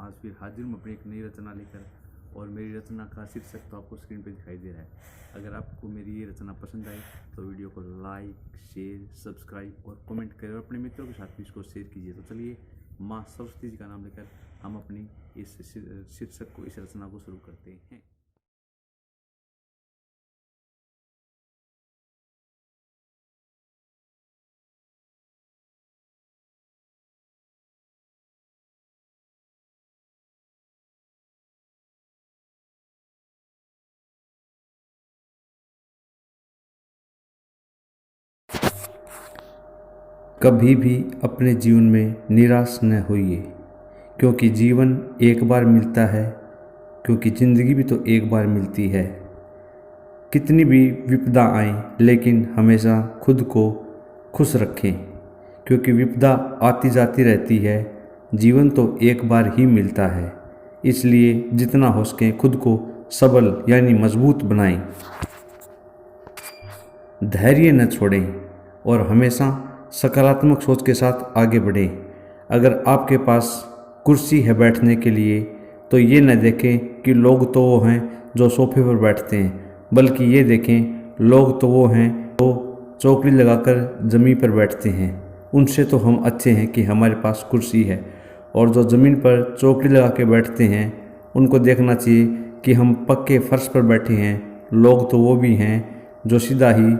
आज फिर हाजिर हूँ अपनी एक नई रचना लेकर। और मेरी रचना का शीर्षक तो आपको स्क्रीन पे दिखाई दे रहा है। अगर आपको मेरी ये रचना पसंद आए तो वीडियो को लाइक, शेयर, सब्सक्राइब और कमेंट करें और अपने मित्रों के साथ भी इसको शेयर कीजिए। तो चलिए माँ सरस्वती जी का नाम लेकर हम अपनी इस शीर्षक को, इस रचना को शुरू करते हैं। कभी भी अपने जीवन में निराश न होइए, क्योंकि जीवन एक बार मिलता है, क्योंकि ज़िंदगी भी तो एक बार मिलती है। कितनी भी विपदा आए लेकिन हमेशा खुद को खुश रखें, क्योंकि विपदा आती जाती रहती है, जीवन तो एक बार ही मिलता है। इसलिए जितना हो सके खुद को सबल यानी मजबूत बनाएं, धैर्य न छोड़ें और हमेशा सकारात्मक सोच के साथ आगे बढ़ें। अगर आपके पास कुर्सी है बैठने के लिए तो ये न देखें कि लोग तो वो हैं जो सोफे पर बैठते हैं, बल्कि ये देखें लोग तो वो हैं जो चौकड़ी लगाकर ज़मीन पर बैठते हैं। उनसे तो हम अच्छे हैं कि हमारे पास कुर्सी है। और जो ज़मीन पर चौकड़ी लगा के बैठते हैं उनको देखना चाहिए कि हम पक्के फर्श पर बैठे हैं। लोग तो वो भी हैं जो सीधा ही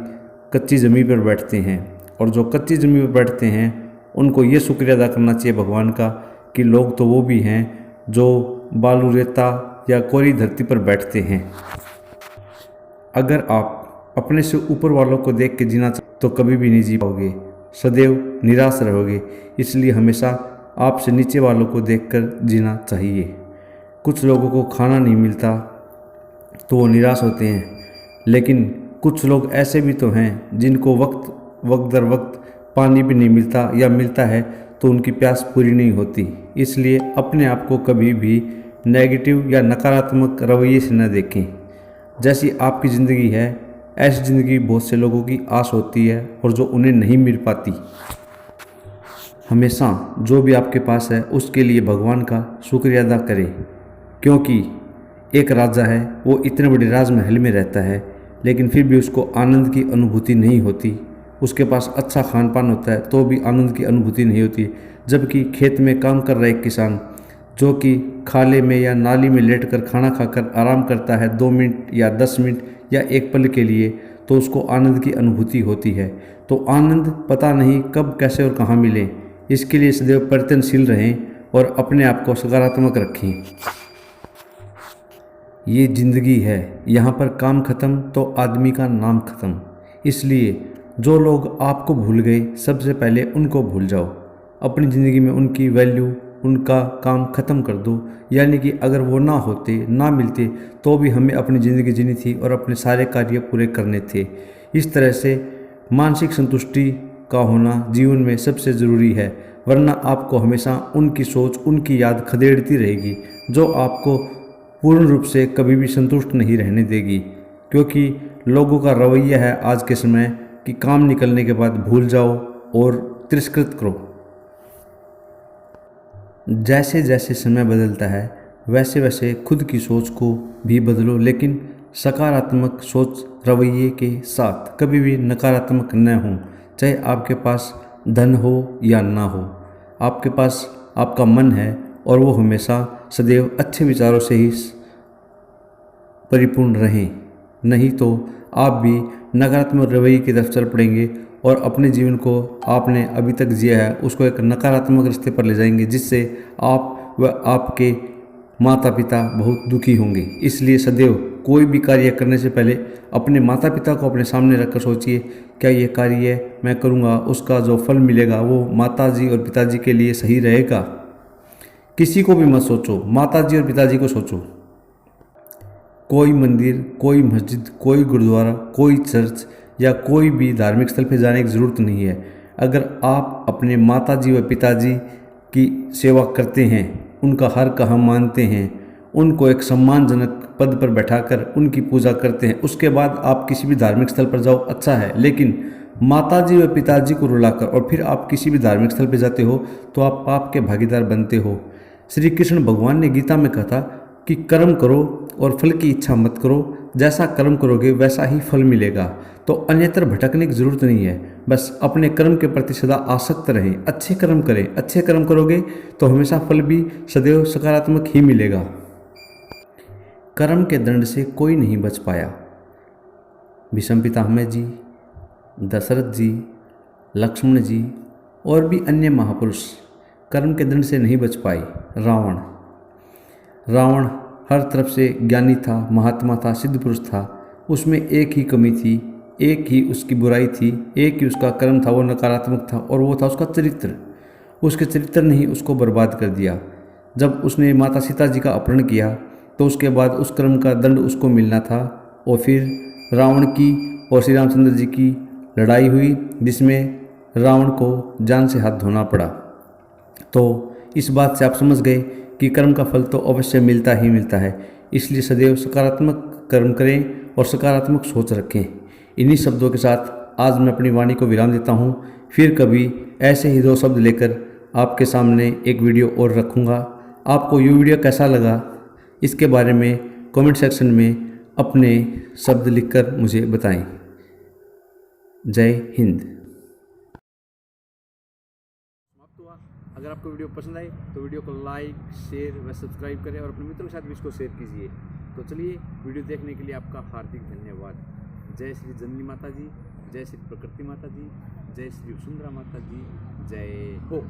कच्ची ज़मीन पर बैठते हैं। और जो कच्ची ज़मीन पर बैठते हैं उनको ये शुक्रिया अदा करना चाहिए भगवान का कि लोग तो वो भी हैं जो बालू रेता या कोरी धरती पर बैठते हैं। अगर आप अपने से ऊपर वालों को देख के जीना चाहते तो कभी भी नहीं जी पाओगे, सदैव निराश रहोगे। इसलिए हमेशा आपसे नीचे वालों को देखकर जीना चाहिए। कुछ लोगों को खाना नहीं मिलता तो वो निराश होते हैं, लेकिन कुछ लोग ऐसे भी तो हैं जिनको वक्त दर वक्त पानी भी नहीं मिलता, या मिलता है तो उनकी प्यास पूरी नहीं होती। इसलिए अपने आप को कभी भी नेगेटिव या नकारात्मक रवैये से न देखें। जैसी आपकी ज़िंदगी है ऐसी ज़िंदगी बहुत से लोगों की आस होती है और जो उन्हें नहीं मिल पाती। हमेशा जो भी आपके पास है उसके लिए भगवान का शुक्रिया अदा करें, क्योंकि एक राजा है, वो इतने बड़े राजमहल में रहता है लेकिन फिर भी उसको आनंद की अनुभूति नहीं होती। उसके पास अच्छा खान पान होता है तो भी आनंद की अनुभूति नहीं होती। जबकि खेत में काम कर रहा एक किसान जो कि खाले में या नाली में लेटकर खाना खाकर आराम करता है 2 मिनट या 10 मिनट या एक पल के लिए, तो उसको आनंद की अनुभूति होती है। तो आनंद पता नहीं कब, कैसे और कहाँ मिले। इसके लिए सदैव परिवर्तनशील रहें और अपने आप को सकारात्मक रखें। ये ज़िंदगी है, यहाँ पर काम ख़त्म तो आदमी का नाम ख़त्म। इसलिए जो लोग आपको भूल गए सबसे पहले उनको भूल जाओ। अपनी ज़िंदगी में उनकी वैल्यू, उनका काम ख़त्म कर दो। यानी कि अगर वो ना होते, ना मिलते तो भी हमें अपनी ज़िंदगी जीनी थी और अपने सारे कार्य पूरे करने थे। इस तरह से मानसिक संतुष्टि का होना जीवन में सबसे ज़रूरी है, वरना आपको हमेशा उनकी सोच, उनकी याद खदेड़ती रहेगी जो आपको पूर्ण रूप से कभी भी संतुष्ट नहीं रहने देगी। क्योंकि लोगों का रवैया है आज के समय कि काम निकलने के बाद भूल जाओ और तिरस्कृत करो। जैसे जैसे समय बदलता है वैसे वैसे खुद की सोच को भी बदलो, लेकिन सकारात्मक सोच रवैये के साथ। कभी भी नकारात्मक न हो। चाहे आपके पास धन हो या ना हो, आपके पास आपका मन है और वो हमेशा सदैव अच्छे विचारों से ही परिपूर्ण रहें। नहीं तो आप भी नकारात्मक रवैये की तरफ चल पड़ेंगे और अपने जीवन को आपने अभी तक जिया है उसको एक नकारात्मक रास्ते पर ले जाएंगे, जिससे आप व आपके माता पिता बहुत दुखी होंगे। इसलिए सदैव कोई भी कार्य करने से पहले अपने माता पिता को अपने सामने रखकर सोचिए, क्या ये कार्य मैं करूँगा उसका जो फल मिलेगा वो माताजी और पिताजी के लिए सही रहेगा। किसी को भी मत सोचो, माताजी और पिताजी को सोचो। कोई मंदिर, कोई मस्जिद, कोई गुरुद्वारा, कोई चर्च या कोई भी धार्मिक स्थल पर जाने की ज़रूरत नहीं है। अगर आप अपने माताजी व पिताजी की सेवा करते हैं, उनका हर काम मानते हैं, उनको एक सम्मानजनक पद पर बैठाकर उनकी पूजा करते हैं, उसके बाद आप किसी भी धार्मिक स्थल पर जाओ, अच्छा है। लेकिन माताजी व पिताजी को रुलाकर और फिर आप किसी भी धार्मिक स्थल पर जाते हो तो आप पाप के भागीदार बनते हो। श्री कृष्ण भगवान ने गीता में कहा था कि कर्म करो और फल की इच्छा मत करो, जैसा कर्म करोगे वैसा ही फल मिलेगा। तो अन्यत्र भटकने की जरूरत नहीं है, बस अपने कर्म के प्रति सदा आसक्त रहें, अच्छे कर्म करें। अच्छे कर्म करोगे तो हमेशा फल भी सदैव सकारात्मक ही मिलेगा। कर्म के दंड से कोई नहीं बच पाया। भीष्म पितामह जी, दशरथ जी, लक्ष्मण जी और भी अन्य महापुरुष कर्म के दंड से नहीं बच पाए। रावण हर तरफ से ज्ञानी था, महात्मा था, सिद्ध पुरुष था। उसमें एक ही कमी थी, एक ही उसकी बुराई थी, एक ही उसका कर्म था, वो नकारात्मक था, और वो था उसका चरित्र। उसके चरित्र ने ही उसको बर्बाद कर दिया। जब उसने माता सीता जी का अपहरण किया तो उसके बाद उस कर्म का दंड उसको मिलना था। और फिर रावण की और श्री रामचंद्र जी की लड़ाई हुई, जिसमें रावण को जान से हाथ धोना पड़ा। तो इस बात से आप समझ गए कि कर्म का फल तो अवश्य मिलता ही मिलता है। इसलिए सदैव सकारात्मक कर्म करें और सकारात्मक सोच रखें। इन्हीं शब्दों के साथ आज मैं अपनी वाणी को विराम देता हूँ। फिर कभी ऐसे ही 2 शब्द लेकर आपके सामने एक वीडियो और रखूँगा। आपको ये वीडियो कैसा लगा इसके बारे में कमेंट सेक्शन में अपने शब्द लिखकर मुझे बताएं। जय हिंद। अगर आपको वीडियो पसंद आए तो वीडियो को लाइक, शेयर व सब्सक्राइब करें और अपने मित्रों के साथ भी इसको शेयर कीजिए। तो चलिए, वीडियो देखने के लिए आपका हार्दिक धन्यवाद। जय श्री जननी माता जी, जय श्री प्रकृति माता जी, जय श्री वसुंधरा माता जी, जय हो।